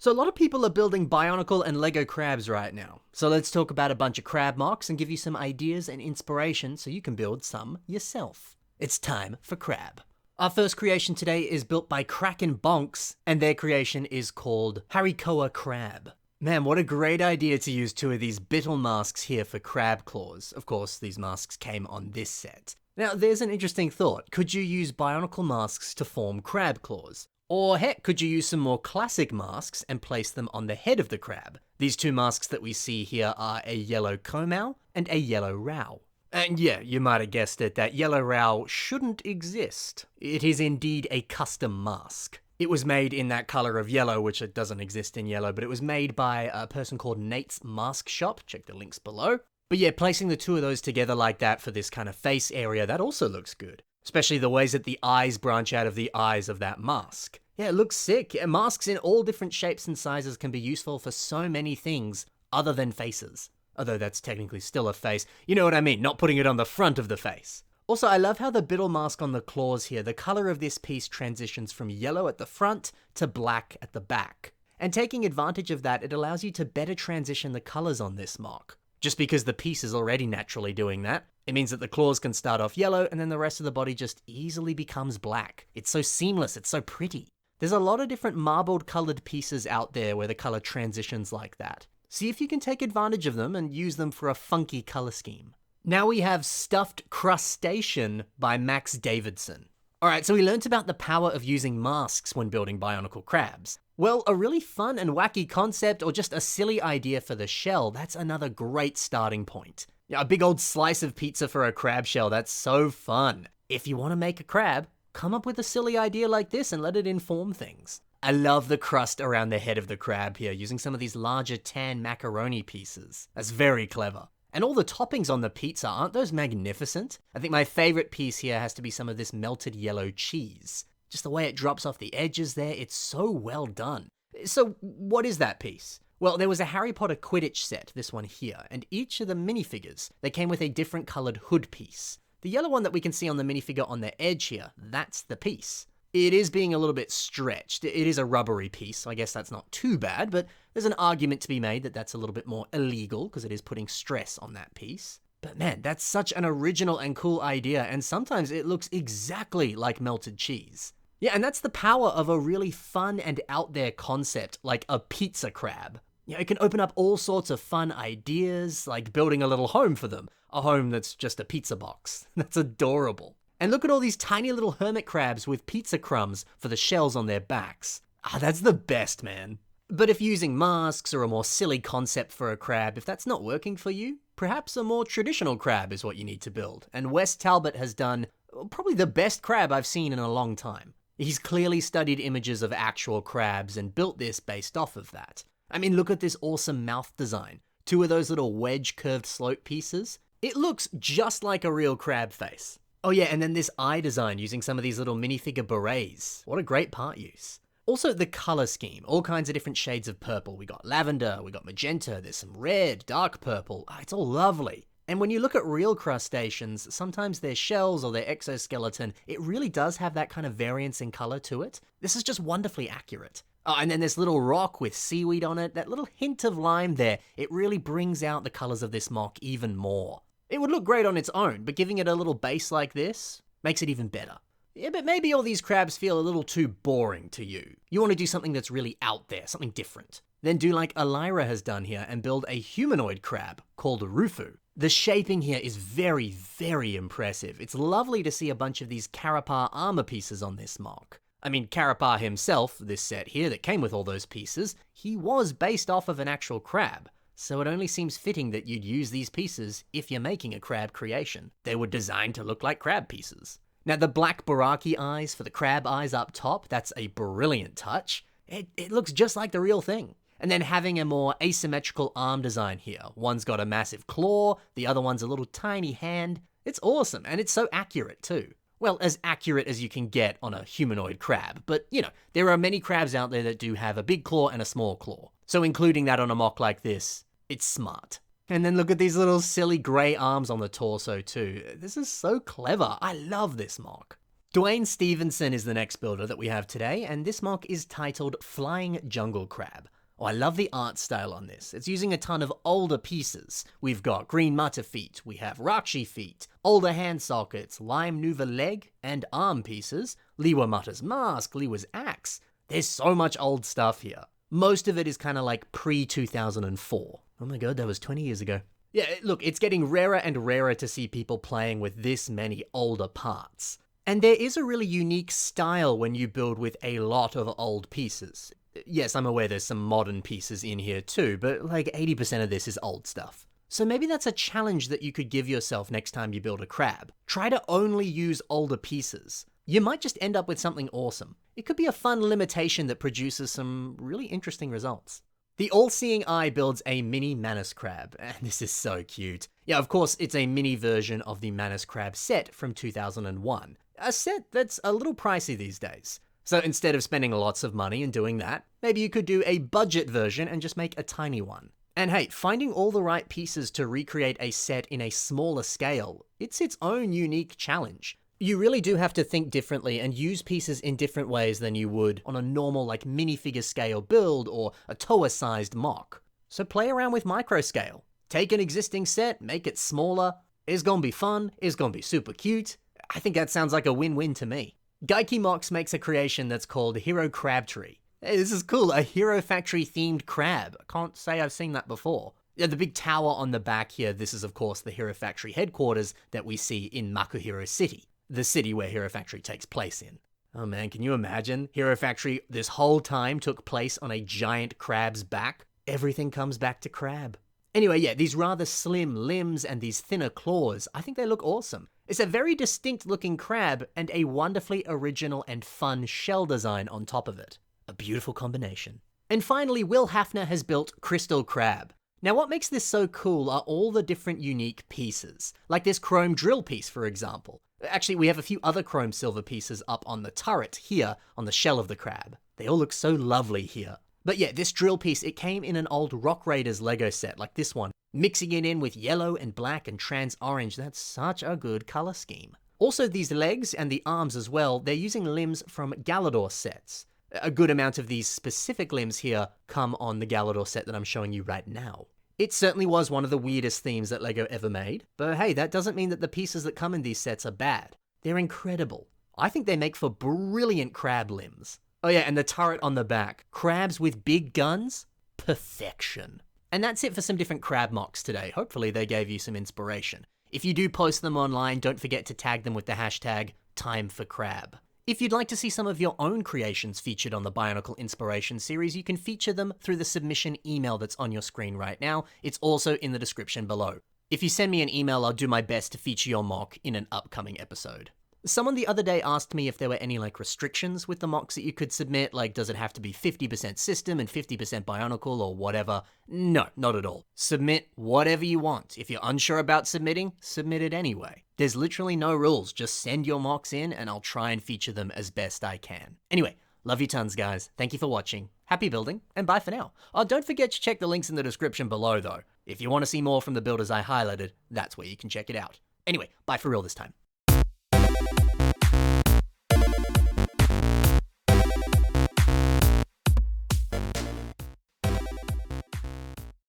So a lot of people are building Bionicle and Lego crabs right now. So let's talk about a bunch of crab mocks and give you some ideas and inspiration so you can build some yourself. It's time for crab. Our first creation today is built by Kraken Bons, and their creation is called Harikoa Crab. Man, what a great idea to use two of these bittle masks here for crab claws. Of course, these masks came on this set. Now, there's an interesting thought. Could you use Bionicle masks to form crab claws? Or heck, could you use some more classic masks and place them on the head of the crab? These two masks that we see here are a yellow komau and a yellow rao. And yeah, you might have guessed it, that yellow rao shouldn't exist. It is indeed a custom mask. It was made in that color of yellow, which it doesn't exist in yellow, but it was made by a person called Nate's Mask Shop. Check the links below. But yeah, placing the two of those together like that for this kind of face area, that also looks good. Especially the ways that the eyes branch out of the eyes of that mask. Yeah, it looks sick. Masks in all different shapes and sizes can be useful for so many things other than faces. Although that's technically still a face. You know what I mean, not putting it on the front of the face. Also, I love how the bittle mask on the claws here, the color of this piece transitions from yellow at the front to black at the back. And taking advantage of that, it allows you to better transition the colors on this mock. Just because the piece is already naturally doing that, it means that the claws can start off yellow and then the rest of the body just easily becomes black. It's so seamless, it's so pretty. There's a lot of different marbled colored pieces out there where the color transitions like that. See if you can take advantage of them and use them for a funky color scheme. Now we have Stuffed Crustation by Max Davidson. Alright, so we learnt about the power of using masks when building Bionicle crabs. Well, a really fun and wacky concept or just a silly idea for the shell, that's another great starting point. Yeah, a big old slice of pizza for a crab shell, that's so fun. If you want to make a crab, come up with a silly idea like this and let it inform things. I love the crust around the head of the crab here, using some of these larger tan macaroni pieces. That's very clever. And all the toppings on the pizza, aren't those magnificent? I think my favorite piece here has to be some of this melted yellow cheese. Just the way it drops off the edges there, it's so well done. So what is that piece? Well, there was a Harry Potter Quidditch set, this one here, and each of the minifigures, they came with a different colored hood piece. The yellow one that we can see on the minifigure on the edge here, that's the piece. It is being a little bit stretched. It is a rubbery piece, so I guess that's not too bad, but there's an argument to be made that that's a little bit more illegal because it is putting stress on that piece. But man, that's such an original and cool idea, and sometimes it looks exactly like melted cheese. Yeah, and that's the power of a really fun and out there concept like a pizza crab. Yeah, it can open up all sorts of fun ideas, like building a little home for them. A home that's just a pizza box. That's adorable. And look at all these tiny little hermit crabs with pizza crumbs for the shells on their backs. That's the best, man. But if using masks or a more silly concept for a crab, if that's not working for you, perhaps a more traditional crab is what you need to build. And Wes Talbot has done probably the best crab I've seen in a long time. He's clearly studied images of actual crabs and built this based off of that. I mean, look at this awesome mouth design. Two of those little wedge curved slope pieces. It looks just like a real crab face. Oh yeah, and then this eye design using some of these little minifigure berets. What a great part use. Also the color scheme, all kinds of different shades of purple. We got lavender, we got magenta, there's some red, dark purple. It's all lovely. And when you look at real crustaceans, sometimes their shells or their exoskeleton, it really does have that kind of variance in color to it. This is just wonderfully accurate. Oh, and then this little rock with seaweed on it, that little hint of lime there, it really brings out the colors of this mock even more. It would look great on its own, but giving it a little base like this makes it even better. Yeah, but maybe all these crabs feel a little too boring to you. You want to do something that's really out there, something different. Then do like Elira has done here and build a humanoid crab called Rufu. The shaping here is very, very impressive. It's lovely to see a bunch of these Karapar armor pieces on this mock. I mean, Karapar himself, this set here that came with all those pieces, he was based off of an actual crab. So it only seems fitting that you'd use these pieces if you're making a crab creation. They were designed to look like crab pieces. Now the black Baraki eyes for the crab eyes up top, that's a brilliant touch. It looks just like the real thing. And then having a more asymmetrical arm design here. One's got a massive claw, the other one's a little tiny hand. It's awesome, and it's so accurate too. Well, as accurate as you can get on a humanoid crab, but you know, there are many crabs out there that do have a big claw and a small claw. So including that on a mock like this, it's smart. And then look at these little silly grey arms on the torso too. This is so clever. I love this mock. Dwayne Stevenson is the next builder that we have today, and this mock is titled Flying Jungle Crab. Oh, I love the art style on this. It's using a ton of older pieces. We've got green mutter feet, we have Rakshi feet, older hand sockets, lime nuva leg and arm pieces, Liwa mutter's mask, Liwa's axe. There's so much old stuff here. Most of it is kind of like pre-2004. Oh my god, that was 20 years ago. Yeah, look, it's getting rarer and rarer to see people playing with this many older parts. And there is a really unique style when you build with a lot of old pieces. Yes, I'm aware there's some modern pieces in here too, but like 80% of this is old stuff. So maybe that's a challenge that you could give yourself next time you build a crab. Try to only use older pieces. You might just end up with something awesome. It could be a fun limitation that produces some really interesting results. The All-Seeing Eye builds a mini Manus crab, and this is so cute. Yeah, of course, it's a mini version of the Manus crab set from 2001. A set that's a little pricey these days. So instead of spending lots of money and doing that, maybe you could do a budget version and just make a tiny one. And hey, finding all the right pieces to recreate a set in a smaller scale, it's its own unique challenge. You really do have to think differently and use pieces in different ways than you would on a normal like minifigure scale build or a Toa-sized mock. So play around with microscale. Take an existing set, make it smaller. It's gonna be fun, it's gonna be super cute. I think that sounds like a win-win to me. Gaiki Mox makes a creation that's called Hero Crabtree. Hey, this is cool, a Hero Factory themed crab. I can't say I've seen that before. Yeah, the big tower on the back here, this is of course the Hero Factory headquarters that we see in Makuhiro City. The city where Hero Factory takes place in. Oh man, can you imagine? Hero Factory this whole time took place on a giant crab's back. Everything comes back to crab. Anyway, yeah, these rather slim limbs and these thinner claws, I think they look awesome. It's a very distinct looking crab and a wonderfully original and fun shell design on top of it. A beautiful combination. And finally, Will Hafner has built Crystal Crab. Now what makes this so cool are all the different unique pieces, like this chrome drill piece for example. Actually, we have a few other chrome silver pieces up on the turret here on the shell of the crab. They all look so lovely here. But yeah, this drill piece, it came in an old Rock Raiders Lego set like this one. Mixing it in with yellow and black and trans orange, that's such a good color scheme. Also these legs and the arms as well, they're using limbs from Galador sets. A good amount of these specific limbs here come on the Galador set that I'm showing you right now. It certainly was one of the weirdest themes that LEGO ever made, but hey, that doesn't mean that the pieces that come in these sets are bad. They're incredible. I think they make for brilliant crab limbs. Oh yeah, and the turret on the back. Crabs with big guns? Perfection. And that's it for some different crab mocks today. Hopefully they gave you some inspiration. If you do post them online, don't forget to tag them with the hashtag #TimeForCrab. If you'd like to see some of your own creations featured on the Bionicle Inspiration series, you can feature them through the submission email that's on your screen right now. It's also in the description below. If you send me an email, I'll do my best to feature your mock in an upcoming episode. Someone the other day asked me if there were any restrictions with the mocks that you could submit, does it have to be 50% system and 50% Bionicle or whatever? No, not at all. Submit whatever you want. If you're unsure about submitting, submit it anyway. There's literally no rules, just send your mocks in and I'll try and feature them as best I can. Anyway, love you tons guys, thank you for watching, happy building, and bye for now. Oh, don't forget to check the links in the description below though. If you want to see more from the builders I highlighted, that's where you can check it out. Anyway, bye for real this time.